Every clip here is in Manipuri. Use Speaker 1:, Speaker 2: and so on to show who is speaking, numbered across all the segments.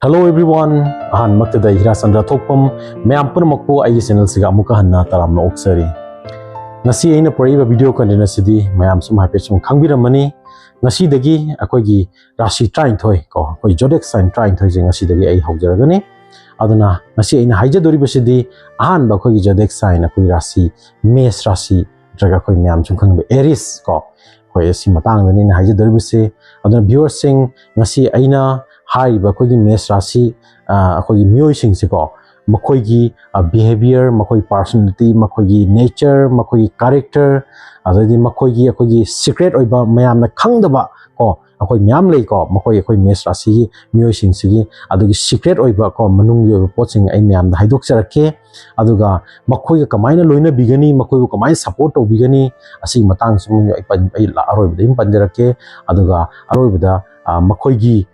Speaker 1: Hello everyone, ahan maktada hira sandra thokpam mayam purmakpo ai channel siga amuka hanna taramna oksari. Ngasi aina pariba video content asidi mayam sum hape sum khangbiramani ngasi dagi akogi Rashi train thoi ko koi Zoadaic sign train thoi je ngasi dagi ai haujaragani aduna ngasi aina haijadori basidi ahan ba koi Zoadaic sign akoi Rashi mes Rashi jaga koi mayam sum khangbe Aries ko koi asi matang dani na haijadori base aduna viewers sing ngasi aina Hai ba koi mes Rashi koi miyoi sing se ko makoi gi behavior makoi personality makoi gi nature makoi character adadi makoi gi secret oiba mayam na khangdaba ko akoi myam lei ko makoi akoi mes Rashi gi miyoi sing sigi adugi secret oiba ko manung gi oiba poching ai myam da haidok charake aduga makoi ga kamaina loina bigani makoi bu kamaina support to bigani asi matang sum ai la aroi bdim panjarake aduga aroi bda makoi gi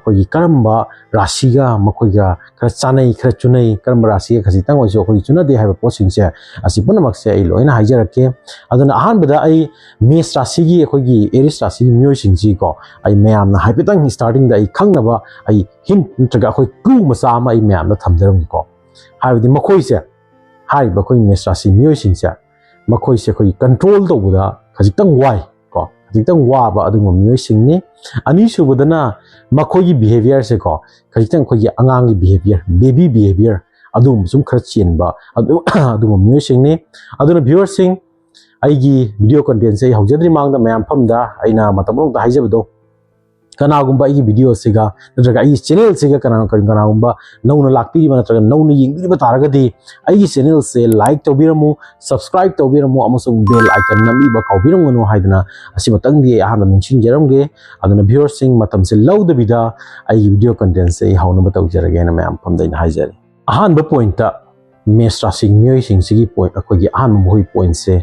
Speaker 1: koi karamba Rashiga makoiga kara chanai kara chunai karamba Rashiga khasitang oiso koi chuna de haiba posing se asi punamak se ai loina haijarake aduna ahan bada ai mes Rashi gi koi gi Aries Rashi gi myoi singji ko ai mayam na haipetang starting da ai khangnaba ai hint ntraga koi ku masa ma ai mayam na thamjaram ko haibdi makoi se haiba koi mes Rashi myoi singja makoi se koi control to buda khasitang wai ko khasitang wa ba adungom myoi singni ani subudana makoi behavior se ko khajitang khoi angang behavior baby behavior adum sum khar chen ba adum myo sing ne aduna viewer sing aigi video content se haujadri mang da mayam pham da aina matamong da haijabdo kana gumba aigi video se ga natraga ai channel se ga kana gumba nauna lakpi ba natraga nauna yingbi ba taraga di aigi channel se like to biramu subscribe to biramu amasung bell icon nami ba kaubiramu no haidana asi matang di ahana nungsin jaramge aduna viewers sing matam se low da bida aigi video content se hauna ba tawjarage na mayam pham da ina haijari ahan ba point ta mes Rashi myoi sing sigi point akogi ahan moi point se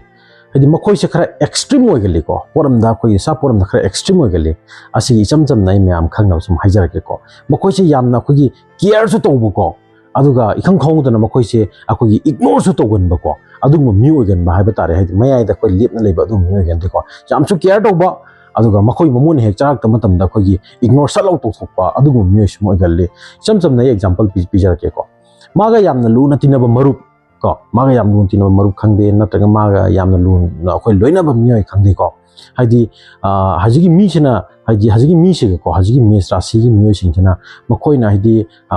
Speaker 1: hadi makoi se khara extreme oigali ko poram da koi sa poram da khara extreme oigali asi chamcham nai myam khangna sum haijarake ko makoi se yamna khogi care su tobu ko aduga ikhang khong da makoi se akogi ignore su togun ba ko adugum mi oigan ba haiba tare hadi mayai da koi lip na leiba adum mi oigan de ko jamchu care toba aduga makoi mamun hek charak ta matam da khogi ignore salau to thokpa adugum mi oisu oigali chamcham nai example pijarake ko maga yamna lu na tinaba marup ko maga yam lu tinaba marup khangde natraga maga yamna lu na khoi loina ba myoi khangde ko haidi hajigi mi china hajigi mi se ko hajigi mes Rashi gi myoi sing china makoi na haidi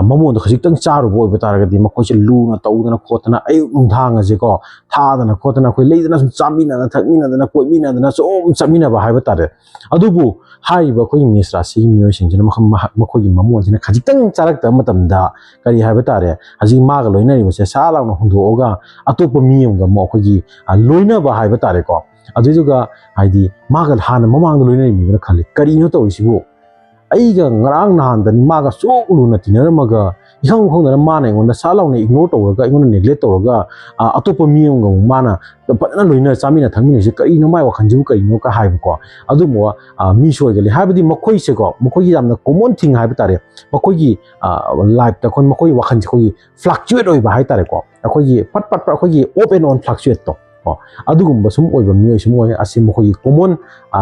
Speaker 1: mamon da khajik tang charu boy betaraga di makoi che lu na tawdana khotana ay ungthang je ko tha dana khotana khoi leidana sum chamina na thakmina dana koi mina dana som chamina ba haiba tare adubu hai ba khoi mes Rashi gi myoi sing china makoi gi mamon china khajik tang charak ta matam da kari haiba tare hajigi maga loina ri se sa law na hundu oga atopa mi yong ga mo khoi gi loina ba haiba tare ko aduga haidi maga hana mamang loina mi na khali kari no to isibu aiga ngarang nahan dan maga so luna tinaramaga ihang khong na mana ngon sa law na ignore to ga ngon neglect to ga atopa mi yong ga mana patna loina chamina thangmi se kari no mai wa khanju kari no ka haibu ko adu mo mi soi ga li habdi makoi se ko makoi yamna common thing haibu tare makoi gi life ta kon makoi wa khan khoi fluctuate oi ba hai tare ko akoi gi pat akoi gi off and on fluctuate to adugumba sum oiba miyoi sum oi asi mokoi common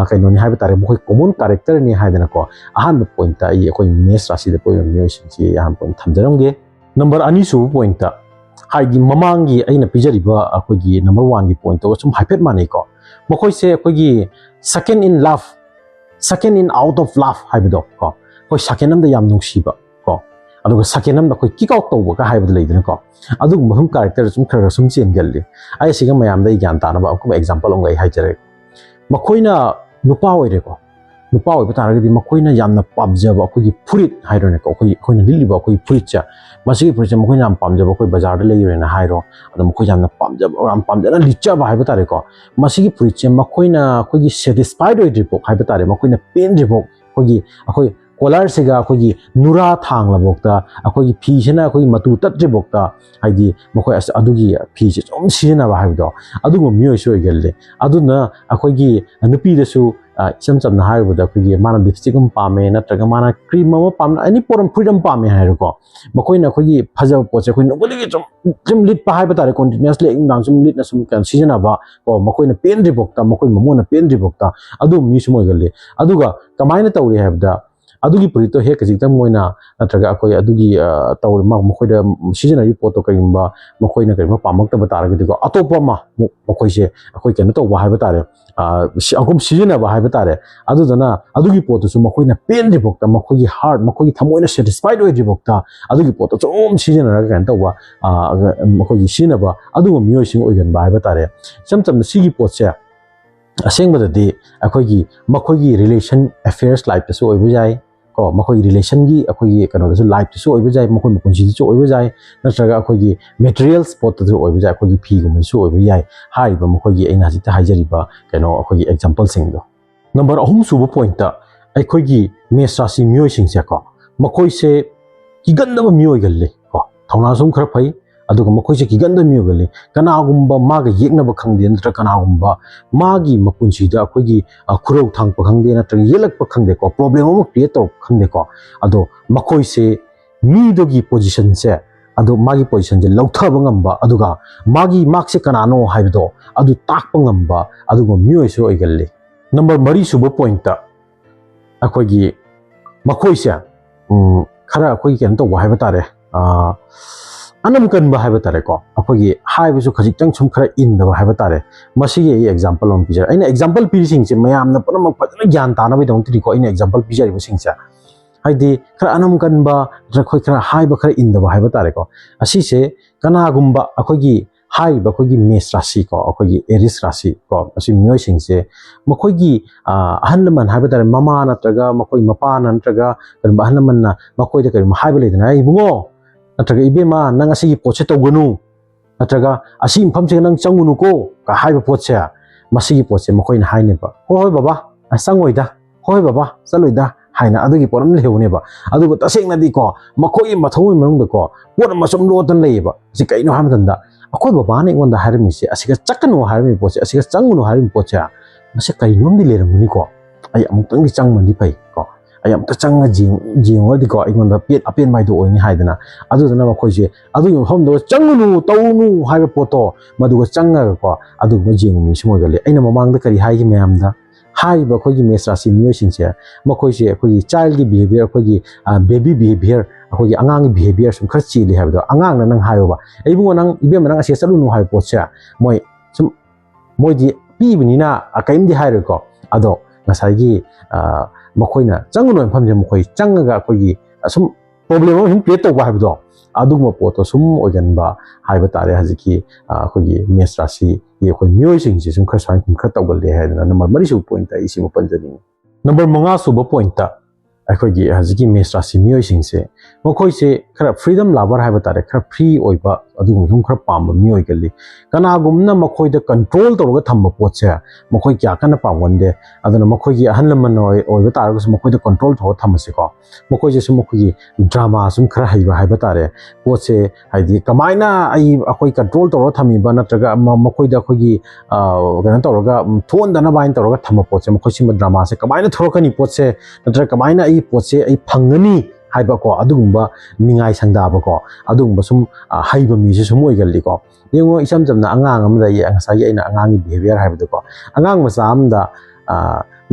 Speaker 1: kaino ni haiba tare mokoi common character ni haidana ko ahan point ta ai akoi mes Rashi da poiba miyoi sing si ahan point thamjaramge number ani su point ta haigi mamangi aina pijariba akoi gi number 1 gi point to sum haipet manai ko mokoi se akoi gi second in love second in out of love haibido ko koi second am da yam nungsiba ko aduga second am da koi kick out to ga haibada leidana ko adugum hum character sum khara sum chen galli ai siga mayam dai gyan ta na ba ko example ong gai haijare makoina nupa oire ko nupa oi batara gi makoina yamna pamjaba ko gi furit hairone ko koina liliba ko furit cha masigi furit cha makoina am pamjaba ko bazar da leire na hairo adum ko yamna pamjaba am pamjana licha ba haibatare ko masigi furit cha makoina ko gi satisfied oi dripo haibatare makoina pain dripo ko gi akoi collar se ga khogi nura thang la bokta akhoi phi sena akhoi matu tatre bokta haidi mokoi adugi phi se chom sina ba haibdo adugo myo soi gelle aduna akhoi gi nupi da su cham cham na haibu da akhoi mana lipstick um pame na traga mana cream ma pam ani poram freedom pame hairo ko mokoi na akhoi phaja po che akhoi nobodi gi chom lit pa haiba tare continuously ingdang sum lit na sum kan sina ba ko mokoi na pen ri bokta mokoi mamo na pen ri bokta adu mi sumoi gelle aduga kamaina tawri haibda ꯑꯗꯨꯒꯤ ꯄꯨꯔꯤꯠꯇꯣ ꯍꯦꯛ ꯈꯖꯤꯛꯇꯪ ꯃꯣꯏꯅ ꯅꯠꯇ꯭ꯔꯒ ꯑꯩꯈꯣꯏ ꯑꯗꯨꯒꯤ ꯇꯧꯔ ꯃꯈꯣꯏꯗ ꯁꯤꯖꯤꯟꯅꯔꯤꯕ ꯄꯣꯠꯇꯣ ꯀꯔꯤꯒꯨꯝꯕ ꯃꯈꯣꯏꯅ ꯀꯔꯤꯒꯨꯝꯕ ꯄꯥꯝꯃꯛꯇꯕ ꯇꯥꯔꯒꯗꯤꯀꯣ ꯑꯇꯣꯞꯄ ꯑꯃ ꯃꯈꯣꯏꯁꯦ ꯑꯩꯈꯣꯏ ꯀꯩꯅꯣ ꯇꯧꯕ ꯍꯥꯏꯕ ꯇꯥꯔꯦ ꯑꯩꯈꯣꯏ ꯁꯤꯖꯤꯟꯅꯕ ꯍꯥꯏꯕ ꯇꯥꯔꯦ ꯑꯗꯨꯗꯨꯅ ꯑꯗꯨꯒꯤ ꯄꯣꯠꯇꯨꯁꯨ ꯃꯈꯣꯏꯅ ꯄꯦꯟꯗ꯭ꯔꯤꯐꯥꯎꯇ ꯃꯈꯣꯏꯒꯤ ꯍꯥꯔꯠ ꯃꯈꯣꯏꯒꯤ ꯊꯃꯣꯏꯅ ꯁꯦꯇꯤꯁꯐꯥꯏഡ് ꯑꯣꯏꯗ꯭ꯔꯤꯐꯥꯎꯇ ꯑꯗꯨꯒꯤ ꯄꯣꯠꯇꯣ ꯁꯨꯝ ꯁꯤꯖꯤꯟꯅꯔꯒ ꯀꯩꯅꯣ ꯇꯧꯕ ꯃꯈꯣꯏꯒꯤ ꯁꯤꯖꯤꯟꯅꯕ ꯑꯗꯨꯒꯨꯝꯕ ꯃꯤꯑꯣꯏꯁꯤꯡ ꯑꯣꯏꯒꯟꯕ ꯍꯥꯏꯕ ꯇꯥꯔꯦ ꯏꯆꯝ ꯆꯝꯅ ꯁꯤꯒꯤ ꯄꯣꯠꯁꯦ ꯑꯁꯦꯡꯕꯗꯗꯤ ꯑꯩꯈꯣꯏꯒꯤ ꯃꯈꯣꯏꯒꯤ ꯔꯤꯂꯦꯁꯟ ꯑꯦꯐꯦꯌꯔꯁ ꯂꯥꯏꯐꯇꯁꯨ ꯑꯣꯏꯕ ꯌꯥꯏ ꯀꯣ ꯃꯈꯣꯏꯒꯤ ꯔꯤꯂꯦꯁꯟꯒꯤ ꯑꯩꯈꯣꯏꯒꯤ ꯀꯩꯅꯣꯗꯁꯨ ꯂꯥꯏꯐꯇꯁꯨ ꯑꯣꯏꯕ ꯌꯥꯏ ꯃꯈꯣꯏ ꯄꯨꯟꯁꯤꯗꯁꯨ ꯑꯣꯏꯕ ꯌꯥꯏ ꯅꯠꯇ꯭ꯔꯒ ꯑꯩꯈꯣꯏꯒꯤ ꯃꯦꯇꯔꯤꯌꯦꯜ ꯁ꯭ꯄꯣꯠꯇꯁꯨ ꯑꯣꯏꯕ ꯌꯥꯏ ꯑꯩꯈꯣꯏꯒꯤ ꯐꯤꯒꯨꯝꯕꯗꯁꯨ ꯑꯣꯏꯕ ꯌꯥꯏ ꯍꯥꯏꯔꯤꯕ ꯃꯈꯣꯏꯒꯤ ꯑꯩꯅ ꯍꯧꯖꯤꯛꯇ ꯍꯥꯏꯖꯔꯤꯕ ꯀꯩꯅꯣ ꯑꯩꯈꯣꯏꯒꯤ ꯑꯦꯛꯖꯥꯝꯄꯜꯁꯤꯡꯗꯣ ꯅꯝꯕꯔ 3 ꯁꯨꯕ ꯄꯣꯏꯟꯠꯇ ꯑꯩꯈꯣꯏꯒꯤ ꯃꯦꯁ ꯔꯥꯁꯤ ꯃꯤꯑꯣꯏꯁꯤꯡꯁꯦꯀꯣ ꯃꯈꯣꯏꯁꯦ ꯀꯤꯒꯟꯗꯕ ꯃꯤꯑꯣꯏꯒꯜꯂꯤ ꯀꯣ ꯊꯧꯅꯥꯁꯨ ꯈꯔ ꯐꯩ ꯑꯗꯨꯒ ꯃꯈꯣꯏꯁꯦ ꯀꯤꯒꯟꯗꯕ ꯃꯤꯑꯣꯏꯒꯜꯂꯤ ꯀꯅꯥꯒꯨꯝꯕ ꯃꯥꯒ ꯌꯦꯛꯅꯕ ꯈꯪꯗꯦ ꯅꯠꯇ꯭ꯔꯒ ꯀꯅꯥꯒꯨꯝꯕ ꯃꯥꯒꯤ ꯃꯄꯨꯟꯁꯤꯗ ꯑꯩꯈꯣꯏꯒꯤ ꯈꯨꯔꯧ ꯊꯥꯡꯄ ꯈꯪꯗꯦ ꯅꯠꯇ꯭ꯔꯒ ꯌꯦꯛꯂꯛꯄ ꯈꯪꯗꯦꯀꯣ ꯄ꯭ꯔꯣꯕ꯭ꯂꯦꯝ ꯑꯃ ꯀ꯭रिꯌꯦꯠ ꯇꯧꯔꯛꯄ ꯈꯪꯗꯦꯀꯣ ꯑꯗꯣ ꯃꯈꯣꯏꯁꯦ ꯃꯤꯗꯨꯒꯤ ꯄꯣꯖꯤꯁꯟꯁꯦ ꯑꯗꯣ ꯃꯥꯒꯤ ꯄꯣꯖꯤꯁꯟꯁꯦ ꯂꯧꯊꯕ ꯉꯝꯕ ꯑꯗꯨꯒ ꯃꯥꯛꯁꯦ ꯀꯅꯥꯅꯣ ꯍꯥꯏꯕꯗꯣ ꯑꯗꯨ ꯇꯥꯛꯄ ꯉꯝꯕ ꯑꯗꯨꯒꯨꯝꯕ ꯃꯤꯑꯣꯏꯁꯨ ꯑꯣꯏꯒꯜꯂꯤ ꯅꯝꯕꯔ 4 ꯁꯨꯕ ꯄꯣꯏꯟꯠꯇ ꯑꯩꯈꯣꯏꯒꯤ ꯃꯈꯣꯏꯁꯦ ꯈꯔ ꯑꯩꯈꯣꯏ ꯀꯩꯅꯣ ꯇꯧꯕ ꯍꯥꯏꯕ ꯇꯥꯔꯦ ꯑꯅꯝ ꯀꯟꯕ ꯍꯥꯏꯕ ꯇꯥꯔꯦꯀꯣ ꯑꯩꯈꯣꯏꯒꯤ ꯍꯥꯏꯕꯁꯨ ꯈꯖꯤꯛꯇꯪ ꯁꯨꯝ ꯈꯔ ꯏꯟꯗꯕ ꯍꯥꯏꯕ ꯇꯥꯔꯦ ꯃꯁꯤꯒꯤ ꯑꯩ ꯑꯦꯛꯖꯥꯝꯄꯜ ꯑꯃ ꯄꯤꯖꯔꯦ ꯑꯩꯅ ꯑꯦꯛꯖꯥꯝꯄꯜ ꯄꯤꯔꯤꯁꯤꯡꯁꯦ ꯃꯌꯥꯝꯅ ꯄꯨꯝꯅꯃꯛ ꯐꯖꯅ ꯒ꯭ꯌꯥꯟ ꯇꯥꯅꯕꯒꯤꯗꯃꯛꯇꯅꯤꯀꯣ ꯑꯩꯅ ꯑꯦꯛꯖꯥꯝꯄꯜ ꯄꯤꯖꯔꯤꯕꯁꯤꯡꯁꯦ ꯍꯥꯏꯗꯤ ꯈꯔ ꯑꯅꯝ ꯀꯟꯕ ꯑꯩꯈꯣꯏ ꯈꯔ ꯍꯥꯏꯕ ꯈꯔ ꯏꯟꯗꯕ ꯍꯥꯏꯕ ꯇꯥꯔꯦꯀꯣ ꯑꯁꯤꯁꯦ ꯀꯅꯥꯒꯨꯝꯕ ꯑꯩꯈꯣꯏꯒꯤ ꯍꯥꯏꯔꯤꯕ ꯑꯩꯈꯣꯏꯒꯤ ꯃꯦꯁ ꯔꯥꯁꯤ ꯀꯣ ꯑꯩꯈꯣꯏꯒꯤ ꯑꯦꯔꯤꯁ ꯔꯥꯁꯤ ꯀꯣ ꯑꯁꯤ ꯃꯤꯑꯣꯏꯁꯤꯡꯁꯦ ꯃꯈꯣꯏꯒꯤ ꯑꯍꯜ ꯂꯃꯟ ꯍꯥꯏꯕ ꯇꯥꯔꯦ ꯃꯃꯥ ꯅꯠꯇ꯭ꯔꯒ ꯃꯈꯣꯏ ꯃꯄꯥꯅ ꯅꯠꯇ꯭ꯔꯒ ꯀꯔꯤꯒꯨꯝꯕ ꯑꯍꯜ ꯂꯃꯟꯅ ꯃꯈꯣꯏꯗ ꯀꯔꯤꯒꯨꯝꯕ ꯍꯥꯏꯕ ꯂꯩꯗꯅ ꯏꯕꯨꯡꯉꯣ ꯅꯠꯇ꯭ꯔꯒ ꯏꯕꯦꯝꯃ ꯅꯪ ꯑꯁꯤꯒꯤ ꯄꯣꯠꯁꯦ ꯇꯧꯒꯅꯨ ꯅꯠꯇ꯭ꯔꯒ ꯑꯁꯤ ꯃꯐꯝꯁꯤꯒ ꯅꯪ ꯆꯪꯒꯅꯨꯀꯣ ꯀ ꯍꯥꯏꯕ ꯄꯣꯠꯁꯦ ꯃꯁꯤꯒꯤ ꯄꯣꯠꯁꯦ ꯃꯈꯣꯏꯅ ꯍꯥꯏꯅꯦꯕ ꯍꯣꯏ ꯕꯕꯥ ꯆꯪꯉꯣꯏꯗ ꯍꯣꯏ ꯕꯕꯥ ꯆꯠꯂꯣꯏꯗ ꯍꯥꯏꯅ ꯑꯗꯨꯒꯤ ꯄꯣꯠ ꯑꯃ ꯂꯩꯍꯧꯅꯦꯕ ꯑꯗꯨꯒ ꯇꯁꯦꯡꯅꯗꯤꯀꯣ ꯃꯈꯣꯏꯒꯤ ꯃꯊꯧꯒꯤ ꯃꯅꯨꯡꯗꯀꯣ ꯄꯣꯠ ꯑꯃ ꯁꯨꯝ ꯂꯣꯠꯇꯅ ꯂꯩꯌꯦꯕ ꯁꯤ ꯀꯩꯅꯣ ꯍꯥꯏꯕ ꯃꯇꯝꯗ ꯑꯩꯈꯣꯏ ꯕꯕꯥꯅ ꯑꯩꯉꯣꯟꯗ ꯍꯥꯏꯔꯝꯃꯤꯁꯦ ꯑꯁꯤꯒ ꯆꯠꯀꯅꯨ ꯍꯥꯏꯔꯝꯃꯤꯕ ꯄꯣꯠꯁꯦ ꯑꯁꯤꯒ ꯆꯪꯒꯅꯨ ꯍꯥꯏꯔꯝꯃꯤꯕ ꯄꯣꯠꯁꯦ ꯃꯁꯤ ꯀꯩꯅꯣꯝꯗꯤ ꯂꯩꯔꯝꯒꯅꯤꯀꯣ ꯑꯩ ꯑꯃꯨꯛꯇꯪꯗꯤ ꯆꯪꯕꯗꯤ ꯐꯩ ꯀꯣ ꯑꯩ ꯑꯃꯨꯛꯇ ꯆꯪꯉ ꯌꯦꯡꯉꯨꯔꯗꯤꯀꯣ ꯑꯩꯉꯣꯟꯗ ꯑꯄꯦꯟꯕ ꯍꯥꯏꯗꯣ ꯑꯣꯏꯅꯤ ꯍꯥꯏꯗꯅ ꯑꯗꯨꯗꯨꯅ ꯃꯈꯣꯏꯁꯦ ꯑꯗꯨꯒꯤ ꯃꯐꯝꯗꯨ ꯆꯪꯒꯅꯨ ꯇꯧꯅꯨ ꯍꯥꯏꯕ ꯄꯣꯠꯇꯣ ꯃꯗꯨꯒ ꯆꯪꯉꯒꯀꯣ ꯑꯗꯨꯒꯨꯝꯕ ꯌꯦꯡꯕ ꯃꯤꯁꯨ ꯑꯣꯏꯒꯜꯂꯤ ꯑꯩꯅ ꯃꯃꯥꯡꯗ ꯀꯔꯤ ꯍꯥꯏꯈꯤ ꯃꯌꯥꯝꯗ ꯍꯥꯏꯔꯤꯕ ꯑꯩꯈꯣꯏꯒꯤ ꯃꯦꯁ ꯔꯥꯁꯤ ꯃꯤꯑꯣꯏꯁꯤꯡꯁꯦ ꯃꯈꯣꯏꯁꯦ ꯑꯩꯈꯣꯏꯒꯤ ꯆꯥꯏꯜꯒꯤ ꯕꯤꯍꯦꯕꯤꯌꯔ ꯑꯩꯈꯣꯏꯒꯤ ꯕꯦꯕꯤ ꯕꯤꯍꯦꯕꯤꯌꯔ ꯑꯩꯈꯣꯏꯒꯤ ꯑꯉꯥꯡꯒꯤ ꯕꯤꯍꯦꯕꯤꯌꯔ ꯁꯨꯝ ꯈꯔ ꯆꯦꯜꯂꯤ ꯍꯥꯏꯕꯗꯣ ꯑꯉꯥꯡꯅ ꯅꯪ ꯍꯥꯏꯌꯣꯕ ꯏꯕꯨꯡꯉꯣ ꯅꯪ ꯏꯕꯦꯝꯃ ꯅꯪ ꯑꯁꯤꯗ ꯆꯠꯂꯨꯅꯨ ꯍꯥꯏꯕ ꯄꯣꯠꯁꯦ ꯃꯣꯏ ꯁꯨꯝ ꯃꯣꯏꯗꯤ ꯄꯤꯕꯅꯤꯅ ꯀꯔꯤꯝꯗꯤ ꯍꯥꯏꯔꯣꯏꯀꯣ ꯑꯗꯣ ꯉꯁꯥꯏꯒꯤ ꯃꯈꯣꯏꯅ ꯆꯪꯒꯅꯨ ꯃꯐꯝꯁꯦ ꯃꯈꯣꯏ ꯆꯪꯉꯒ ꯑꯩꯈꯣꯏꯒꯤ ꯁꯨꯝ ꯄ꯭ꯔꯣꯕ꯭ꯂꯦꯝ ꯑꯃ ꯁꯨꯝ ꯀ꯭रिꯌꯦꯠ ꯇꯧꯕ ꯍꯥꯏꯕꯗꯣ ꯑꯗꯨꯒꯨꯝꯕ ꯄꯣꯠꯇꯣ ꯁꯨꯝ ꯑꯣꯏꯒꯟꯕ ꯍꯥꯏꯕ ꯇꯥꯔꯦ ꯍꯧꯖꯤꯛꯀꯤ ꯑꯩꯈꯣꯏꯒꯤ ꯃꯦꯁ ꯔꯥꯁꯤꯒꯤ ꯑꯩꯈꯣꯏ ꯃꯤꯑꯣꯏꯁꯤꯡꯁꯦ ꯁꯨꯝ ꯈꯔ ꯁꯨꯃꯥꯏꯅ ꯈꯔ ꯇꯧꯒꯜꯂꯦ ꯍꯥꯏꯗꯅ ꯅꯝꯕꯔ 4 ꯁꯨꯕ ꯄꯣꯏꯟꯠꯇ ꯑꯩ ꯁꯤꯃ ꯄꯟꯖꯅꯤꯡꯉꯤ ꯅꯝꯕꯔ 5 ꯁꯨꯕ ꯄꯣꯏꯟꯠꯇ ꯑꯩꯈꯣꯏꯒꯤ ꯍꯧꯖꯤꯛꯀꯤ ꯃꯦꯁ ꯔꯥꯁꯤ ꯃꯤꯑꯣꯏꯁꯤꯡꯁꯦ ꯃꯈꯣꯏꯁꯦ ꯈꯔ ꯐ꯭रीडम ꯂꯥꯚꯔ ꯍꯥꯏꯕ ꯇꯥꯔꯦ ꯈꯔ ꯐ꯭री ꯑꯣꯏꯕ ꯑꯗꯨꯒꯨꯝꯕ ꯁꯨꯝ ꯈꯔ ꯄꯥꯝꯕ ꯃꯤꯑꯣꯏꯒꯜꯂꯤ ꯀꯅꯥꯒꯨꯝꯕꯅ ꯃꯈꯣꯏꯗ ꯀꯟꯇ꯭ꯔꯣꯜ ꯇꯧꯔꯒ ꯊꯝꯕ ꯄꯣꯠꯁꯦ ꯃꯈꯣꯏ ꯀꯌꯥ ꯀꯟꯅ ꯄꯥꯝꯒꯟꯗꯦ ꯑꯗꯨꯅ ꯃꯈꯣꯏꯒꯤ ꯑꯍꯜ ꯂꯃꯟ ꯑꯣꯏꯕ ꯇꯥꯔꯒꯁꯨ ꯃꯈꯣꯏꯗ ꯀꯟꯇ꯭ꯔꯣꯜ ꯇꯧꯔꯒ ꯊꯝꯕꯁꯦꯀꯣ ꯃꯈꯣꯏꯁꯦ ꯁꯨꯝ ꯃꯈꯣꯏꯒꯤ ꯗ꯭ꯔꯃꯥ ꯁꯨꯝ ꯈꯔ ꯍꯩꯕ ꯍꯥꯏꯕ ꯇꯥꯔꯦ ꯄꯣꯠꯁꯦ ꯍꯥꯏꯗꯤ ꯀꯃꯥꯏꯅ ꯑꯩꯈꯣꯏ ꯀꯟꯇ꯭ꯔꯣल ꯇꯧꯔꯒ ꯊꯝꯃꯤꯕ ꯅꯠꯇ꯭ꯔꯒ ꯃꯈꯣꯏꯗ ꯑꯩꯈꯣꯏꯒꯤ ꯀꯩꯅꯣ ꯇꯧꯔꯒ ꯊꯣꯛꯍꯟꯗꯅꯕ ꯍꯥꯏꯅ ꯇꯧꯔꯒ ꯊꯝꯕ ꯄꯣꯠꯁꯦ ꯃꯈꯣꯏ ꯁꯤꯃ ꯗ꯭ꯔꯃꯥꯁꯦ ꯀꯃꯥꯏꯅ ꯊꯣꯛꯂꯛꯀꯅꯤ ꯄꯣꯠꯁꯦ ꯅꯠꯇ꯭ꯔꯒ ꯀꯃꯥꯏꯅ ꯑꯩ ꯄꯣꯠꯁꯦ ꯑꯩ ꯐꯪꯒꯅꯤ ꯍꯥꯏꯕꯀꯣ ꯑꯗꯨꯒꯨꯝꯕ ꯅꯤꯡꯉꯥꯏ ꯁꯪꯗꯥꯕꯀꯣ ꯑꯗꯨꯒꯨꯝꯕ ꯁꯨꯝ ꯍꯩꯕ ꯃꯤꯁꯦ ꯁꯨꯝ ꯑꯣꯏꯒꯜꯂꯤꯀꯣ ꯌꯦꯡꯉꯣ ꯏꯆꯝ ꯆꯝꯅ ꯑꯉꯥꯡ ꯑꯃꯗꯉꯁꯥꯏꯒꯤ ꯑꯩꯅ ꯑꯉꯥꯡꯒꯤ ꯕꯤꯍꯦꯕꯤꯌꯔ ꯍꯥꯏꯕꯗꯣꯀꯣ ꯑꯉꯥꯡ ꯃꯆꯥ ꯑꯃꯗ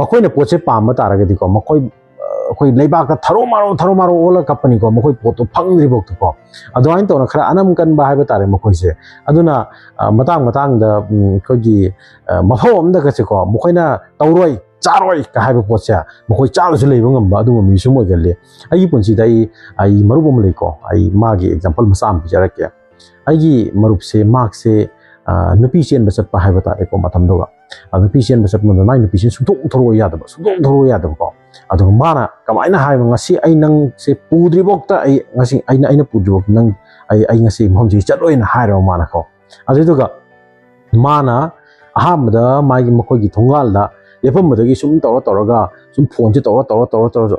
Speaker 1: ꯃꯈꯣꯏꯅ ꯄꯣꯠꯁꯦ ꯄꯥꯝꯕ ꯇꯥꯔꯒꯗꯤꯀꯣ ꯑꯩꯈꯣꯏ ꯂꯩꯕꯥꯛꯇ ꯊꯔꯣ ꯃꯥꯔꯣ ꯑꯣꯜꯂꯒ ꯀꯞꯄꯅꯤꯀꯣ ꯃꯈꯣꯏ ꯄꯣꯠꯇꯣ ꯐꯪꯗ꯭ꯔꯤꯐꯥꯎꯇꯀꯣ ꯑꯗꯨꯃꯥꯏꯅ ꯇꯧꯅ ꯈꯔ ꯑꯅꯝ ꯀꯟꯕ ꯍꯥꯏꯕ ꯇꯥꯔꯦ ꯃꯈꯣꯏꯁꯦ ꯑꯗꯨꯅ ꯃꯇꯥꯡꯗ ꯑꯩꯈꯣꯏꯒꯤ ꯃꯐꯝ ꯑꯃꯗꯒꯁꯦꯀꯣ ꯃꯈꯣꯏꯅ ꯇꯧꯔꯣꯏ ꯆꯥꯔꯣꯏ ꯀ ꯍꯥꯏꯕ ꯄꯣꯠꯁꯦ ꯃꯈꯣꯏ ꯆꯥꯔꯁꯨ ꯂꯩꯕ ꯉꯝꯕ ꯑꯗꯨꯒꯨꯝꯕ ꯃꯤꯁꯨ ꯑꯣꯏꯒꯜꯂꯤ ꯑꯩꯒꯤ ꯄꯨꯟꯁꯤꯗ ꯑꯩ ꯃꯔꯨꯞ ꯑꯃ ꯂꯩꯀꯣ ꯑꯩ ꯃꯥꯒꯤ ꯑꯦꯛꯖꯥꯝꯄꯜ ꯃꯆꯥ ꯑꯃ ꯄꯤꯖꯔꯛꯀꯦ ꯑꯩꯒꯤ ꯃꯔꯨꯞꯁꯦ ꯃꯥꯛꯁꯦ नुपी चेन चटपा है तारेको मतमदुगा नुपी चेन चटप माई नुपीसे सुथोक यादबको अदुगा माना कमाइना हाय ngasi ai nang se pudribokta ai ngasi aina pudribok nang ai ngasi mhomji chatloina hairo mana ko aduga mana ahamda magi makogi thongalda lepamdagi sum tawraga sum phone je tawra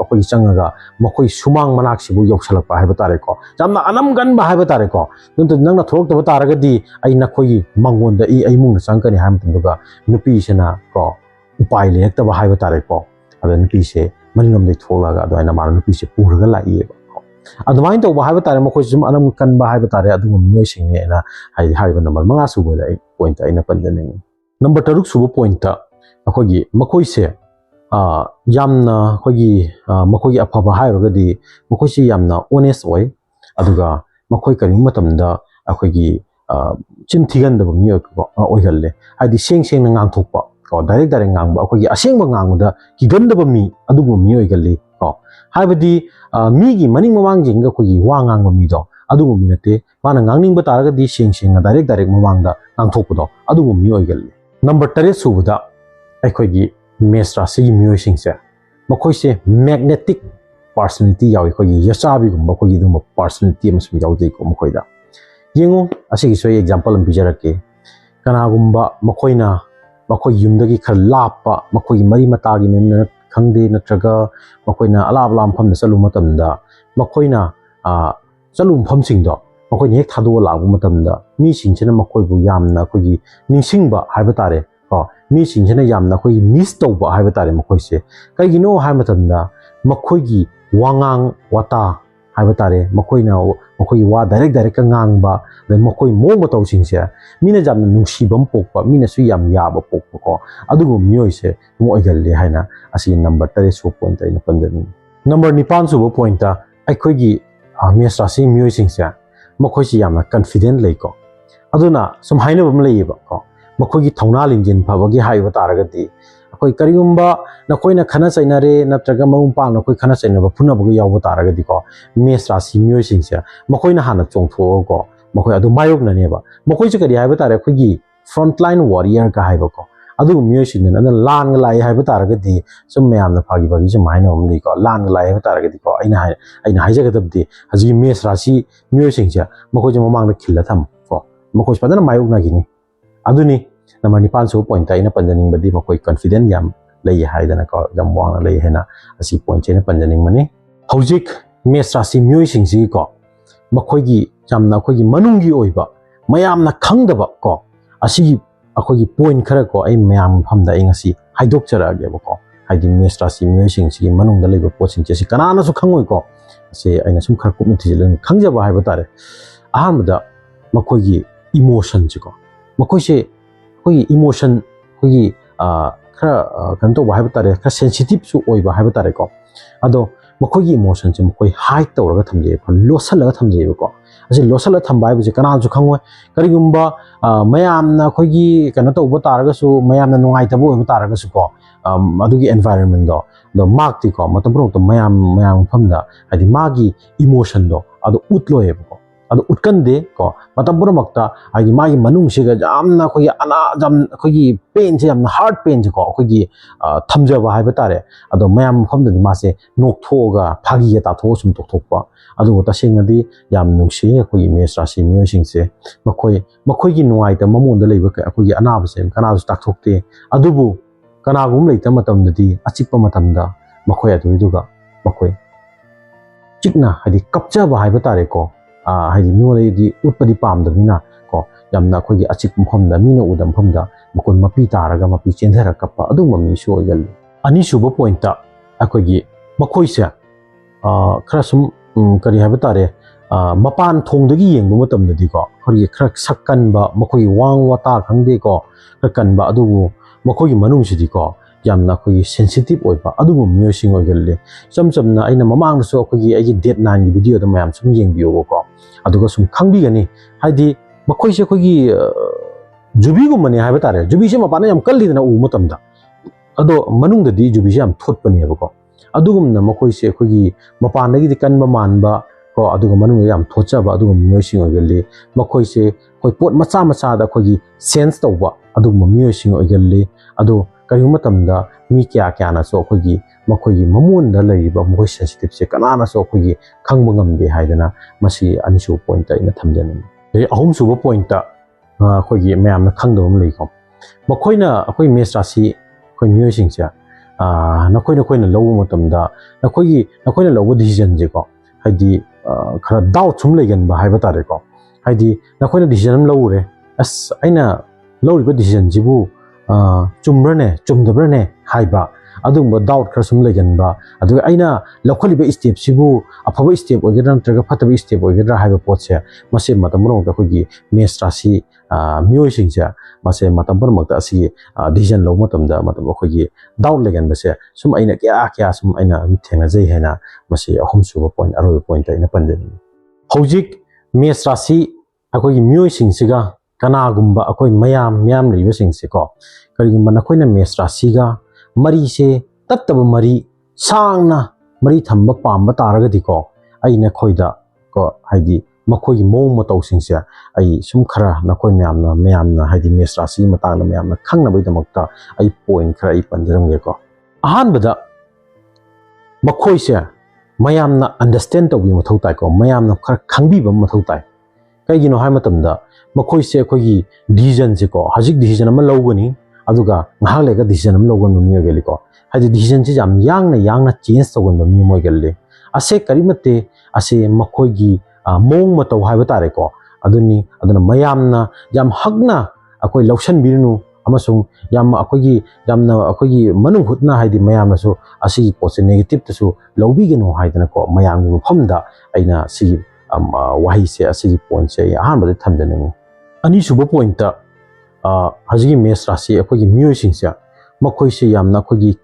Speaker 1: akoi changaga makoi sumang manak sibu yoksalakpa haiba tare ko jamna anam gan ba haiba tare ko nang na thorok taba taragadi ai nakoi mangonda ai mung sangkani hamtuga nupi sena ko upai lekta ba haiba tare ko ada nupi se maningam de tholaga adoina mar nupi se puraga lai ba adwain to ba haiba tare makoi sum anam kan ba haiba tare adu myoy singne na hai haiba number manga subo da point aina panjane number 6 subo point ta akogi makoi se yamna khoi makhoi gi afaba hairogadi makhoi si yamna honest oi aduga makhoi kari matamda akhoi gi chim thigan da mi oi galle hadi seng seng na ngang thokpa ko direct direct ngang ba akhoi gi aseng ba ngang da ki gan da mi adugu mi oi galle ko haibadi mi gi maning mamang jing ga khoi gi wa ngang ba mi do adugu mi nate mana ngang ning ba taragadi seng seng na direct direct mamang da ngang thokpa do adugu mi oi galle number 3 subada akhoi gi Mesh Rashi miyoi singse makhoi se magnetic personality yawi khoi yachabi gum makhoi gi dum personality amasum yaujei ko makhoi da yengu asigi soi example am bijarake kana gumba makhoina makhoi yumdagi khar lappa makhoi mari mata gi men khangde natraga makhoina alab lam pham na chalu matamda makhoina chalum pham singdo makhoi ne thadu lagu matamda mi singchena makhoi bu yamna khoi gi ningsingba haiba tare ko mi singchena yamna khoi miss tawba haiba tare makhoi se kai gi no hai matamda makhoi gi wangang wata haiba tare makhoi wa direct direct ngang ba le makhoi mo mo taw singse mina jamna nungsibam pokpa mina su yam yaba pokpa ko adugo mioi se mo oigalle haina asi number 3 so point ina pandani number 9 su point ta akhoi gi Mesh Rashi mioi singse makhoi si yamna confident leiko aduna sum haina bam leiba ko makhoi gi thongna lingjin phabagi haiba taragati akoi karigumba nakoina khana chainare natraga mawung pa nakoi khana chainaba phuna bagi yawba taragati ko Mesh Rashi mioi singse makoina hana chongtho ko makoi adu mayok na neba makoi se kari haiba tare khoi gi frontline warrior ka haiba ko adu mioi singna na lan ga lai haiba taragati sum mayam na phagi bagi sum haina om li ko lan ga lai haiba taragati ko aina haija gadabdi haji Mesh Rashi mioi singse makoi je mamang na khilla tham ko makoi padana mayok na gini aduni number 9 so point ina panjaning badi makoi confident yam lei haidana ko jam wang lei hena asi point chena panjaning mani hojik Mesh Rashi mioi singsi ko makoi gi jamna khoi gi manungi oiba mayamna khangdaba ko asigi akoi gi point khara ko ai mayam phamda ingasi haidok charage ba ko haidi Mesh Rashi mioi singsi manungda leiba poching chesi kanana su khangoi ko ase aina sum khar kum thijilen khangjaba haiba tare ahamda makoi gi emotion chiko makoi se khoi emotion khoi khara kanto ba haiba tare khara sensitive su oiba haiba tare ko ado makhoi gi emotion se makhoi hide tawraga thamje ko losalaga thamje ko ase losala thamba bi se kana su khangoi karigumba mayamna khoi gi kana to bo taraga su mayamna nungai tabo oiba taraga su ko adugi environment do mark ti ko matabro to mayam phamda adi magi emotion do ado utloe ko ado utkande ko matabro makta agi magi manung se ga jamna khoi ana jam khoi pain se jamna heart pain se ko khoi thamjaba haiba tare ado mayam phamda di ma se nok thoga phagi ya ta tho sum tok thokpa ado ta singadi yam nungsi khoi Mesh Rashi mioi singse makhoi gi nuai ta mamon da leiba ka khoi ana ba se kana su tak thokte adubu kana gum leita matam dadi achikpa matam da makhoi adu duga makhoi chikna hadi kapcha ba haiba tare ko haidi nuole di utpadi pam da bina ko yamna khoi gi achik mkhom da mina udam phom da makon mapi taraga mapi chendhara kappa adu mami shu oigal ani suba point ta akhoi gi makhoi se khara sum kari haiba tare mapan thong dagi yengbu matam dadi ko khori khara sakkan ba makhoi wang wata khangde ko kan ba adu makhoi gi manung sidi ko yamna khoi sensitive oiba adu mioi sing oigalle chamna aina mamang so khoi ai date 9 gi video da mayam sum yengbiyo ko aduga sum khangbi gani haidi makhoi se khoi gi jubi gu mani haiba tare jubi se mapana yam kalli dana u matamda ado manung da di jubi se yam thot pani ko adugumna makhoi se khoi gi mapan da gi kan ba man ba ko aduga manung yam thocha ba aduga mioi sing oigalle makhoi se khoi pot macha macha da khoi gi sense tawba aduga mioi sing oigalle ado kayu matamda mi kya kya na so khoi gi makhoi gi mamon da leiba makhoi sensitive se kana na so khoi gi khangba ngambe haidana masi anisu point ta ina thamjani e ahum suba point ta khoi gi mayam na khangdom lei ko makhoina akhoi Mesh Rashi khoi mioi singse nakoina lobu matamda nakoina lobu decision je ko haidi khara doubt sum leigan ba haiba tare ko haidi nakoina decision lawure as aina lawriba decision jibu chumbrane chumdabrane haiba ꯑꯗꯨꯒꯨꯝꯕ ꯗꯥꯎꯠ ꯈꯔ ꯁꯨꯝ ꯂꯩꯒꯟꯕ ꯑꯗꯨꯒ ꯑꯩꯅ ꯂꯧꯈꯠꯂꯤꯕ ꯁ꯭ꯇꯦꯞꯁꯤꯕꯨ ꯑꯐꯕ ꯁ꯭ꯇꯦꯞ ꯑꯣꯏꯒꯗ꯭ꯔꯥ ꯅꯠꯇ꯭ꯔꯒ ꯐꯠꯇꯕ ꯁ꯭ꯇꯦꯞ ꯑꯣꯏꯒꯗ꯭ꯔꯥ ꯍꯥꯏꯕ ꯄꯣꯠꯁꯦ ꯃꯁꯤ ꯃꯇꯝ ꯄꯨꯝꯅꯃꯛꯇ ꯑꯩꯈꯣꯏꯒꯤ ꯃꯦꯁ ꯔꯥꯁꯤ ꯃꯤꯑꯣꯏꯁꯤꯡꯁꯦ ꯃꯁꯤ ꯃꯇꯝ ꯄꯨꯝꯅꯃꯛꯇ ꯑꯁꯤꯒꯤ ꯗꯤꯁꯤꯖꯟ ꯂꯧꯕ ꯃꯇꯝꯗ ꯑꯩꯈꯣꯏꯒꯤ ꯗꯥꯎꯠ ꯂꯩꯒꯟꯕꯁꯦ ꯁꯨꯝ ꯑꯩꯅ ꯀꯌꯥ ꯁꯨꯝ ꯑꯩꯅ ꯊꯦꯡꯅꯖꯩ ꯍꯥꯏꯅ ꯃꯁꯤ ꯑꯍꯨꯝꯁꯨꯕ ꯄꯣꯏꯟꯠ ꯑꯔꯣꯏꯕ ꯄꯣꯏꯟꯠꯇ ꯑꯩꯅ ꯄꯟꯖꯅꯤꯡꯉꯤ ꯍꯧꯖꯤꯛ ꯃꯦꯁ ꯔꯥꯁꯤ ꯑꯩꯈꯣꯏꯒꯤ ꯃꯤꯑꯣꯏꯁꯤꯡꯁꯤꯒ ꯀꯅꯥꯒꯨꯝꯕ ꯑꯩꯈꯣꯏ ꯃꯌꯥꯝ ꯂꯩꯔꯤꯕꯁꯤꯡꯁꯦꯀꯣ ꯀꯔꯤꯒꯨꯝꯕ ꯅꯈꯣꯏꯅ ꯃꯦꯁ ꯔꯥꯁꯤꯒ ꯃꯔꯤꯁꯦ ꯇꯠꯇꯕ ꯃꯔꯤ ꯁꯥꯡꯅ ꯃꯔꯤ ꯊꯝꯕ ꯄꯥꯝꯕ ꯇꯥꯔꯒꯗꯤꯀꯣ ꯑꯩ ꯅꯈꯣꯏꯗ ꯀꯣ ꯍꯥꯏꯗꯤ ꯃꯈꯣꯏꯒꯤ ꯃꯑꯣꯡ ꯃꯇꯧꯁꯤꯡꯁꯦ ꯑꯩ ꯁꯨꯝ ꯈꯔ ꯅꯈꯣꯏ ꯃꯌꯥꯝꯅ ꯍꯥꯏꯗꯤ ꯃꯦꯁ ꯔꯥꯁꯤꯒꯤ ꯃꯇꯥꯡꯗ ꯃꯌꯥꯝꯅ ꯈꯪꯅꯕꯒꯤꯗꯃꯛꯇ ꯑꯩ ꯄꯣꯏꯟꯠ ꯈꯔ ꯑꯩ ꯄꯟꯖꯔꯝꯒꯦꯀꯣ ꯑꯍꯥꯟꯕꯗ ꯃꯈꯣꯏꯁꯦ ꯃꯌꯥꯝꯅ ꯑꯟꯗꯔꯁꯇꯦꯟ ꯇꯧꯕꯤꯕ ꯃꯊꯧ ꯇꯥꯏꯀꯣ ꯃꯌꯥꯝꯅ ꯈꯔ ꯈꯪꯕꯤꯕ ꯃꯊꯧ ꯇꯥꯏ ꯀꯩꯒꯤꯅꯣ ꯍꯥꯏꯕ ꯃꯇꯝꯗ ꯃꯈꯣꯏꯁꯦ ꯑꯩꯈꯣꯏꯒꯤ ꯗꯤꯁꯤꯖꯟꯁꯦꯀꯣ ꯍꯧꯖꯤꯛ ꯗꯤꯁꯤꯖꯟ ꯑꯃ ꯂꯧꯒꯅꯤ ꯑꯗꯨꯒ ꯉꯥꯏꯍꯥꯛ ꯂꯩꯔꯒ ꯗꯤꯁꯤꯖꯟ ꯑꯃ ꯂꯧꯒꯟꯕ ꯃꯤ ꯑꯣꯏꯒꯜꯂꯤꯀꯣ ꯍꯥꯏꯗꯤ ꯗꯤꯁꯤꯖꯟꯁꯦ ꯌꯥꯝ ꯌꯥꯡꯅ ꯆꯦꯟꯖ ꯇꯧꯒꯟꯕ ꯃꯤ ꯑꯃ ꯑꯣꯏꯒꯜꯂꯤ ꯑꯁꯦ ꯀꯔꯤꯃꯠꯇꯦ ꯑꯁꯦ ꯃꯈꯣꯏꯒꯤ ꯃꯑꯣꯡ ꯃꯇꯧ ꯍꯥꯏꯕ ꯇꯥꯔꯦꯀꯣ ꯑꯗꯨꯅ ꯃꯌꯥꯝꯅ ꯌꯥꯝ ꯍꯛꯅ ꯑꯩꯈꯣꯏ ꯂꯧꯁꯟꯕꯤꯔꯨꯅꯨ ꯑꯃꯁꯨꯡ ꯌꯥꯝꯅ ꯑꯩꯈꯣꯏꯒꯤ ꯃꯅꯨꯡ ꯍꯨꯠꯅ ꯍꯥꯏꯗꯤ ꯃꯌꯥꯝꯅꯁꯨ ꯑꯁꯤꯒꯤ ꯄꯣꯠꯁꯦ ꯅꯦꯒꯦꯇꯤꯚꯇꯁꯨ ꯂꯧꯕꯤꯒꯅꯨ ꯍꯥꯏꯗꯅꯀꯣ ꯃꯌꯥꯝꯒꯤ ꯃꯐꯝꯗ ꯑꯩꯅ ꯁꯤꯒꯤ ꯋꯥꯍꯩꯁꯦ ꯑꯁꯤꯒꯤ ꯄꯣꯏꯟꯠꯁꯦ ꯑꯩ ꯑꯍꯥꯟꯕꯗ ꯊꯝꯖꯅꯤꯡꯉꯤ ꯑꯅꯤꯁꯨꯕ ꯄꯣꯏꯟꯠꯇ ꯍꯧꯖꯤꯛꯀꯤ ꯃꯦꯁ ꯔꯥꯁꯤ ꯑꯩꯈꯣꯏꯒꯤ ꯃꯤꯑꯣꯏꯁꯤꯡꯁꯦ ꯃꯈꯣꯏꯁꯦ ꯌꯥꯝꯅ ꯑꯩꯈꯣꯏꯒꯤ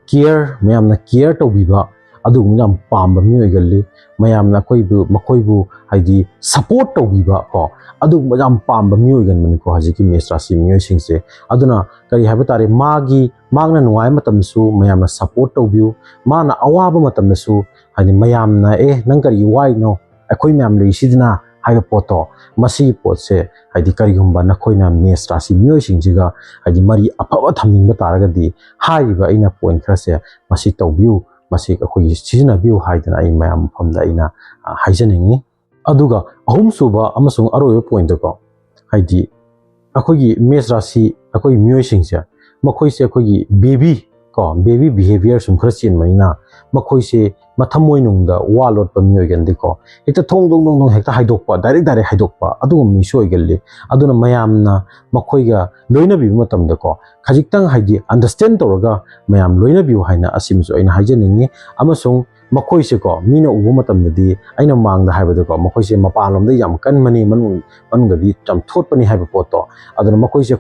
Speaker 1: ꯃꯌꯥꯝꯅ ꯀꯤꯌꯔ ꯇꯧꯕꯤꯕ ꯑꯗꯨꯒꯨꯝꯕ ꯌꯥꯝ ꯄꯥꯝꯕ ꯃꯤ ꯑꯣꯏꯒꯜꯂꯤ ꯃꯌꯥꯝꯅ ꯃꯈꯣꯏꯕꯨ ꯍꯥꯏꯗꯤ ꯁꯄꯣꯔꯠ ꯇꯧꯕꯤꯕ ꯀꯣ ꯑꯗꯨꯒꯨꯝꯕ ꯌꯥꯝ ꯄꯥꯝꯕ ꯃꯤ ꯑꯣꯏꯒꯟꯕꯅꯤꯀꯣ ꯍꯧꯖꯤꯛꯀꯤ ꯃꯦꯁ ꯔꯥꯁꯤ ꯃꯤꯑꯣꯏꯁꯤꯡꯁꯦ ꯑꯗꯨꯅ ꯀꯔꯤ ꯍꯥꯏꯕ ꯇꯥꯔꯦ ꯃꯥꯅ ꯅꯨꯡꯉꯥꯏꯕ ꯃꯇꯝꯗꯁꯨ ꯃꯌꯥꯝꯅ ꯁꯄꯣꯔꯠ ꯇꯧꯕꯤꯌꯨ ꯃꯥꯅ ꯑꯋꯥꯕ ꯃꯇꯝꯗꯁꯨ ꯍꯥꯏꯗꯤ ꯃꯌꯥꯝꯅ ꯅꯪ ꯀꯔꯤ ꯋꯥꯔꯤꯅꯣ ꯑꯩꯈꯣꯏ ꯃꯌꯥꯝ ꯂꯩꯔꯤꯁꯤꯗꯅ ꯍꯥꯏꯕ ꯄꯣꯠꯇꯣ ꯃꯁꯤꯒꯤ ꯄꯣꯠꯁꯦ ꯍꯥꯏꯗꯤ ꯀꯔꯤꯒꯨꯝꯕ ꯅꯈꯣꯏꯅ ꯃꯦꯁ ꯔꯥꯁꯤ ꯃꯤꯑꯣꯏꯁꯤꯡꯁꯤꯒ ꯍꯥꯏꯗꯤ ꯃꯔꯤ ꯑꯐꯕ ꯊꯝꯅꯤꯡꯕ ꯇꯥꯔꯒꯗꯤ ꯍꯥꯏꯔꯤꯕ ꯑꯩꯅ ꯄꯣꯏꯟꯠ ꯈꯔꯁꯦ ꯃꯁꯤ ꯇꯧꯕꯤꯌꯨ ꯃꯁꯤ ꯑꯩꯈꯣꯏꯒꯤ ꯁꯤꯖꯤꯟꯅꯕꯤꯌꯨ ꯍꯥꯏꯗꯅ ꯑꯩ ꯃꯌꯥꯝ ꯃꯐꯝꯗ ꯑꯩꯅ ꯍꯥꯏꯖꯅꯤꯡꯉꯤ ꯑꯗꯨꯒ ꯑꯍꯨꯝꯁꯨꯕ ꯑꯃꯁꯨꯡ ꯑꯔꯣꯏꯕ ꯄꯣꯏꯟꯠꯇꯀꯣ ꯍꯥꯏꯗꯤ ꯑꯩꯈꯣꯏꯒꯤ ꯃꯦꯁ ꯔꯥꯁꯤ ꯑꯩꯈꯣꯏꯒꯤ ꯃꯤꯑꯣꯏꯁꯤꯡꯁꯦ ꯃꯈꯣꯏꯁꯦ ꯑꯩꯈꯣꯏꯒꯤ ꯕꯦꯕꯤ ꯕꯤꯍꯦꯕꯤꯌꯔ ꯁꯨꯝ ꯈꯔ ꯆꯦꯟꯕꯅꯤꯅ ꯃꯈꯣꯏꯁꯦ ꯃꯊꯃꯣꯏꯅꯨꯡꯗ ꯋꯥ ꯂꯣꯠꯄ ꯃꯤ ꯑꯣꯏꯒꯟꯗꯦꯀꯣ ꯍꯦꯛꯇ ꯊꯣꯡ ꯍꯦꯛꯇ ꯍꯥꯏꯗꯣꯛꯄ ꯗꯥꯏꯔꯦꯛ ꯍꯥꯏꯗꯣꯛꯄ ꯑꯗꯨꯒꯨꯝꯕ ꯃꯤꯁꯨ ꯑꯣꯏꯒꯜꯂꯤ ꯑꯗꯨꯅ ꯃꯌꯥꯝꯅ ꯃꯈꯣꯏꯒ ꯂꯣꯏꯅꯕꯤꯕ ꯃꯇꯝꯗꯀꯣ ꯈꯖꯤꯛꯇꯪ ꯍꯥꯏꯗꯤ ꯑꯟꯗꯔꯁꯇꯦꯟ ꯇꯧꯔꯒ ꯃꯌꯥꯝ ꯂꯣꯏꯅꯕꯤꯌꯨ ꯍꯥꯏꯅ ꯑꯁꯤꯃꯁꯨ ꯑꯩꯅ ꯍꯥꯏꯖꯅꯤꯡꯉꯤ ꯑꯃꯁꯨꯡ ꯃꯈꯣꯏꯁꯦꯀꯣ ꯃꯤꯅ ꯎꯕ ꯃꯇꯝꯗꯗꯤ ꯑꯩꯅ ꯃꯥꯡꯗ ꯍꯥꯏꯕꯗꯀꯣ ꯃꯈꯣꯏꯁꯦ ꯃꯄꯥꯟꯂꯣꯝꯗ ꯌꯥꯝ ꯀꯟꯕꯅꯤ ꯃꯅꯨꯡꯗꯗꯤ ꯌꯥꯝ ꯊꯣꯠꯄꯅꯤ ꯍꯥꯏꯕ ꯄꯣꯠꯇꯣ ꯑꯗꯨꯅ ꯃꯈꯣꯏꯁꯦ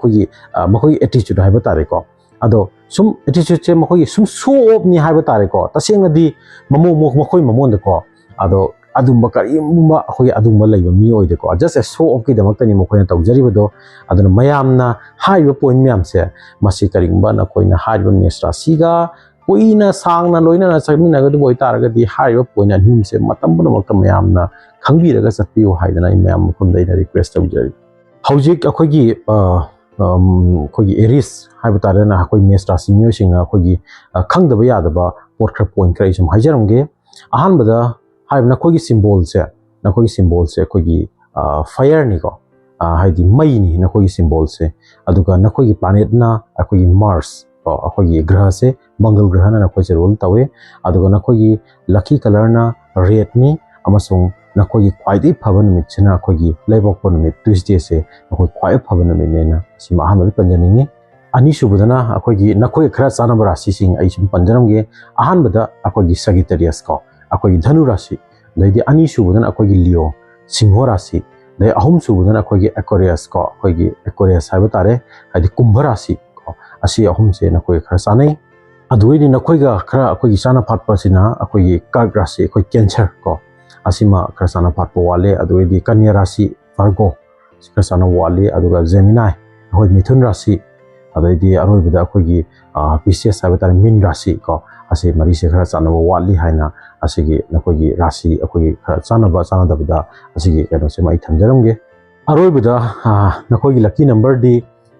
Speaker 1: ꯃꯈꯣꯏꯒꯤ ꯑꯦꯇꯤꯆꯨꯠ ꯍꯥꯏꯕ ꯇꯥꯔꯦꯀꯣ ꯑꯗꯣ ꯁꯨꯝ ꯑꯦꯇꯤꯆꯨꯠꯁꯦ ꯃꯈꯣꯏꯒꯤ ꯁꯨꯝ ꯁꯣ ꯑꯣꯐꯅꯤ ꯍꯥꯏꯕ ꯇꯥꯔꯦꯀꯣ ꯇꯁꯦꯡꯅꯗꯤ ꯃꯈꯣꯏ ꯃꯉꯣꯟꯗꯀꯣ ꯑꯗꯣ ꯑꯗꯨꯝꯕ ꯀꯔꯤꯒꯨꯝꯕ ꯑꯩꯈꯣꯏꯒꯤ ꯑꯗꯨꯝꯕ ꯂꯩꯕ ꯃꯤ ꯑꯣꯏꯗꯦꯀꯣ ꯖꯁ ꯑꯦ ꯁꯣ ꯑꯣꯐꯀꯤꯗꯃꯛꯇꯅꯤ ꯃꯈꯣꯏꯅ ꯇꯧꯖꯔꯤꯕꯗꯣ ꯑꯗꯨꯅ ꯃꯌꯥꯝꯅ ꯍꯥꯏꯔꯤꯕ ꯄꯣꯏꯟꯠ ꯃꯌꯥꯝꯁꯦ ꯃꯁꯤ ꯀꯔꯤꯒꯨꯝꯕ ꯅꯈꯣꯏꯅ ꯍꯥꯏꯔꯤꯕ ꯃꯦꯁ ꯔꯥꯁꯤꯒ ꯀꯨꯏꯅ ꯁꯥꯡꯅ ꯂꯣꯏꯅꯅ ꯆꯠꯃꯤꯟꯅꯒꯗꯕ ꯑꯣꯏꯇꯥꯔꯒꯗꯤ ꯍꯥꯏꯔꯤꯕ ꯄꯣꯏꯟꯠ ꯑꯅꯤꯁꯦ ꯃꯇꯝ ꯄꯨꯝꯅꯃꯛꯇ ꯃꯌꯥꯝꯅ ꯈꯪꯕꯤꯔꯒ ꯆꯠꯄꯤꯌꯨ ꯍꯥꯏꯗꯅ ꯑꯩ ꯃꯌꯥꯝ ꯃꯐꯝꯗ ꯑꯩꯅ ꯔꯤꯀ꯭ꯋꯦꯁ ꯇꯧꯖꯔꯤ ꯍꯧꯖꯤꯛ ꯑꯩꯈꯣꯏꯒꯤ ꯑꯦꯔꯤꯁ ꯍꯥꯏꯕ ꯇꯥꯔꯦꯅ ꯑꯩꯈꯣꯏ ꯃꯦꯁ ꯔꯥꯁꯤ ꯃꯤꯑꯣꯏꯁꯤꯡꯅ ꯑꯩꯈꯣꯏꯒꯤ ꯈꯪꯗꯕ ꯌꯥꯗꯕ ꯄꯣꯏꯟꯠ ꯈꯔ ꯑꯩ ꯁꯨꯝ ꯍꯥꯏꯖꯔꯝꯒꯦ ꯑꯍꯥꯟꯕꯗ ꯍꯥꯏꯕ ꯅꯈꯣꯏꯒꯤ ꯁꯤꯝꯕꯣꯜꯁꯦ ꯑꯩꯈꯣꯏꯒꯤ ꯐꯥꯌꯔꯅꯤꯀꯣ ꯍꯥꯏꯗꯤ ꯃꯩꯅꯤ ꯅꯈꯣꯏꯒꯤ ꯁꯤꯝꯕꯣꯜꯁꯦ ꯑꯗꯨꯒ ꯅꯈꯣꯏꯒꯤ ꯄ꯭ꯂꯥꯅꯦꯠꯅ ꯑꯩꯈꯣꯏꯒꯤ ꯃꯥꯔꯁ ꯑꯩꯈꯣꯏꯒꯤ ꯒ꯭ꯔꯍꯁꯦ ꯃꯪꯒꯜ ꯒ꯭ꯔꯍꯅ ꯅꯈꯣꯏꯁꯦ ꯔꯨꯜ ꯇꯧꯋꯦ ꯑꯗꯨꯒ ꯅꯈꯣꯏꯒꯤ ꯂꯛꯀꯤ ꯀꯂꯔꯅ ꯔꯦꯗꯅꯤ ꯑꯃꯁꯨꯡ ꯅꯈꯣꯏꯒꯤ ꯈ꯭ꯋꯥꯏꯗꯒꯤ ꯐꯕ ꯅꯨꯃꯤꯠꯁꯤꯅ ꯑꯩꯈꯣꯏꯒꯤ ꯂꯩꯕꯥꯛꯄꯣꯛꯄ ꯅꯨꯃꯤꯠ ꯇ꯭ꯌꯨꯁꯗꯦꯁꯦ ꯅꯈꯣꯏ ꯈ꯭ꯋꯥꯏ ꯐꯕ ꯅꯨꯃꯤꯠꯅꯦꯅ ꯁꯤꯃ ꯑꯍꯥꯟꯕꯗ ꯄꯟꯖꯅꯤꯡꯉꯤ ꯑꯅꯤꯁꯨꯕꯗꯅ ꯑꯩꯈꯣꯏꯒꯤ ꯅꯈꯣꯏ ꯈꯔ ꯆꯥꯟꯅꯕ ꯔꯥꯁꯤꯁꯤꯡ ꯑꯩ ꯁꯨꯝ ꯄꯟꯖꯔꯝꯒꯦ ꯑꯍꯥꯟꯕꯗ ꯑꯩꯈꯣꯏꯒꯤ ꯁꯒꯤꯇꯔꯤꯌꯁ ꯀꯣ ꯑꯩꯈꯣꯏꯒꯤ ꯙꯅꯨ ꯔꯥꯁꯤ ꯑꯗꯩꯗꯤ ꯑꯅꯤꯁꯨꯕꯗꯅ ꯑꯩꯈꯣꯏꯒꯤ ꯂꯤꯑꯣ ꯁꯤꯡꯍꯣ ꯔꯥꯁꯤ ꯑꯗꯩ ꯑꯍꯨꯝꯁꯨꯕꯗꯅ ꯑꯩꯈꯣꯏꯒꯤ ꯑꯦꯀ꯭ꯋꯥꯔꯤꯌꯁ ꯀꯣ ꯑꯩꯈꯣꯏꯒꯤ ꯑꯦꯀ꯭ꯋꯥꯔꯤꯌꯁ ꯍꯥꯏꯕ ꯇꯥꯔꯦ ꯍꯥꯏꯗꯤ ꯀꯨꯝꯚ ꯔꯥꯁꯤ ꯀꯣ ꯑꯁꯤ ꯑꯍꯨꯝꯁꯦ ꯅꯈꯣꯏ ꯈꯔ ꯆꯥꯟꯅꯩ ꯑꯗꯨꯒꯤꯗꯤ ꯅꯈꯣꯏꯒ ꯈꯔ ꯑꯩꯈꯣꯏꯒꯤ ꯆꯥꯅ ꯐꯥꯠꯄꯁꯤꯅ ꯑꯩꯈꯣꯏꯒꯤ ꯀꯔꯛ ꯔꯥꯁꯤ ꯑꯩꯈꯣꯏ ꯀꯦꯟꯁꯔ ꯀꯣ ꯑꯁꯤꯃ ꯈꯔ ꯆꯥꯅ ꯐꯥꯠꯄ ꯋꯥꯠꯂꯦ ꯑꯗꯨꯒꯤꯗꯤ ꯀꯟꯌꯥ ꯔꯥꯁꯤ ꯚꯔꯒꯣ ꯈꯔ ꯆꯥꯅ ꯋꯥꯠꯂꯤ ꯑꯗꯨꯒ ꯖꯦꯃꯤꯅꯥꯏ ꯑꯩꯈꯣꯏ ꯃꯤꯊꯨꯟ ꯔꯥꯁꯤ ꯑꯗꯩꯗꯤ ꯑꯔꯣꯏꯕꯗ ꯑꯩꯈꯣꯏꯒꯤ ꯄꯤꯁꯦꯁ ꯍꯥꯏꯕ ꯇꯥꯔꯦ ꯃꯤꯟ ꯔꯥꯁꯤ ꯀꯣ ꯑꯁꯤ ꯃꯔꯤꯁꯦ ꯈꯔ ꯆꯥꯟꯅꯕ ꯋꯥꯠꯂꯤ ꯍꯥꯏꯅ ꯑꯁꯤꯒꯤ ꯅꯈꯣꯏꯒꯤ ꯔꯥꯁꯤ ꯑꯩꯈꯣꯏꯒꯤ ꯈꯔ ꯆꯥꯟꯅꯗꯕꯗ ꯑꯁꯤꯒꯤ ꯀꯩꯅꯣꯁꯤꯃ ꯑꯩ ꯊꯝꯖꯔꯝꯒꯦ ꯑꯔꯣꯏꯕꯗ ꯅꯈꯣꯏꯒꯤ ꯂꯛꯀꯤ ꯅꯝꯕꯔꯗꯤ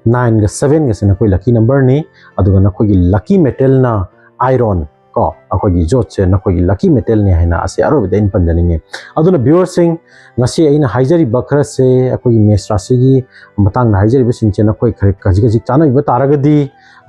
Speaker 1: 9ꯒ 7ꯒꯁꯦ ꯅꯈꯣꯏ ꯂꯛꯀꯤ ꯅꯝꯕꯔꯅꯤ ꯑꯗꯨꯒ ꯅꯈꯣꯏꯒꯤ ꯂꯛꯀꯤ ꯃꯦꯇꯦꯜꯅ ꯑꯥꯏꯔꯣꯟ ꯀꯣ ꯑꯩꯈꯣꯏꯒꯤ ꯖꯣꯠꯁꯦ ꯅꯈꯣꯏꯒꯤ ꯂꯛꯀꯤ ꯃꯦꯇꯦꯜꯅꯤ ꯍꯥꯏꯅ ꯑꯁꯤ ꯑꯔꯣꯏꯕꯗ ꯑꯩꯅ ꯄꯟꯖꯅꯤꯡꯉꯤ ꯑꯗꯨꯅ ꯚ꯭ꯌꯨꯋꯔꯁꯤꯡ ꯉꯁꯤ ꯑꯩꯅ ꯍꯥꯏꯖꯔꯤꯕ ꯈꯔꯁꯦ ꯑꯩꯈꯣꯏꯒꯤ ꯃꯦꯁ ꯔꯥꯁꯤꯒꯤ ꯃꯇꯥꯡꯗ ꯍꯥꯏꯖꯔꯤꯕꯁꯤꯡꯁꯦ ꯅꯈꯣꯏ ꯈꯖꯤꯛ ꯆꯥꯟꯅꯕꯤꯕ ꯇꯥꯔꯒꯗꯤ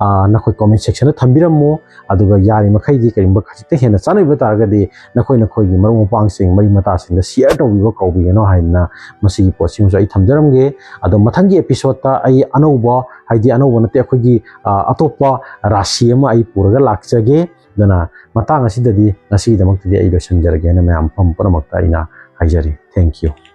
Speaker 1: nakhoi comment section da thambiramu aduga yari makhai di karimba khajite hena chanai ba targa di nakhoi nakhoi gi marung pang sing mari mata sing da share to biwa ko bi no haina masi posting so ai thamjaramge ado mathangi episode ta ai anauba haidi anauba nate akhoi gi atopa rashi ama ai puraga lakchage dana matang asidadi ngasi damak ti ai losan jarage na mayam pam puramak ta ina haijari thank you